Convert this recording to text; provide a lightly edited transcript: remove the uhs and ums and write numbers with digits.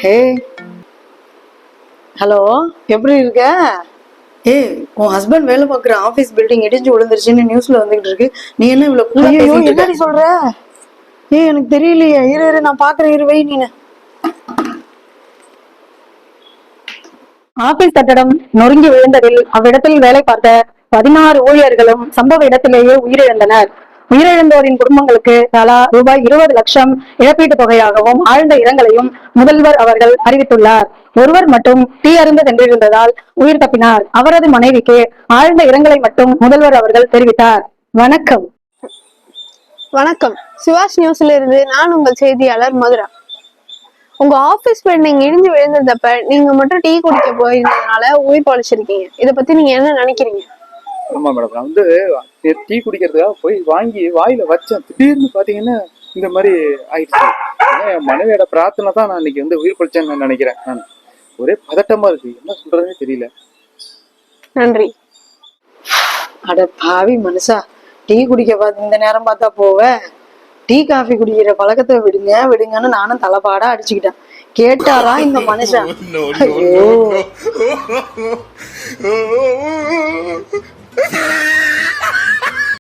ஹே, hello, எப்படி இருக்க? ஏய், உன் ஹஸ்பண்ட் வேலை பார்க்குற ஆபீஸ் பில்டிங் இடிஞ்சு விழுந்துருச்சுன்னு நியூஸ்ல வந்துகிட்டு இருக்கு. நீ என்ன இவ்வளவு கூலா பேசிட்டு இருக்க? என்னடி சொல்ற? ஏய், எனக்கு தெரியலையே. இரு நான் பாக்குறேன். வை நீனு. ஆபீஸ் கட்டடம் நொறுங்கி விழுந்ததில் அவ்விடத்தில் வேலை பார்த்த 16 ஊழியர்களும் சம்பவ இடத்திலேயே உயிரிழந்தனர். உயிரிழந்தோரின் குடும்பங்களுக்கு தலா ரூபாய் 20 லட்சம் இழப்பீட்டுத் தொகையாகவும் ஆழ்ந்த இரங்கலையும் முதல்வர் அவர்கள் அறிவித்துள்ளார். ஒருவர் மட்டும் தீ அருந்த சென்றிருந்ததால் உயிர் தப்பினார். அவரது மனைவிக்கு ஆழ்ந்த இரங்கலை மட்டும் முதல்வர் அவர்கள் தெரிவித்தார். வணக்கம். வணக்கம். சிவாஷ் நியூஸ்ல இருந்து நான் உங்கள் செய்தியாளர் மதுரா. உங்க ஆபீஸ் பில்டிங் இடிஞ்சு விழுந்ததப்ப நீங்க மட்டும் டீ குடிக்க போயிருந்ததுனால உயிர் பழிச்சிருக்கீங்க. இத பத்தி நீங்க என்ன நினைக்கிறீங்க? ஆமா மேடம், நான் டீ குடிக்கிறதுக்காக போய் வாங்கி வாயில வச்சேன். திடீர்னு பாத்தீங்கன்னா இந்த மாதிரி ஆயிடுச்சு. என் மனைவியோட பிரார்த்தனை தான் நான் இன்னைக்கு உயிர் பழிச்சேன்னு நான் நினைக்கிறேன். நான் ஒரே பதட்டமா இருக்கு, என்ன சொல்றதுன்னு தெரியல. நன்றி. அட பாவி மனுஷா, டீ குடிக்க இந்த நேரம் பார்த்தா போவ. டீ காஃபி குடிக்கிற பழக்கத்தை விடுங்கன்னு நானும் தலைப்பாடா அடிச்சுக்கிட்டேன். கேட்டாரா இந்த மனுஷன்? ஐயோ.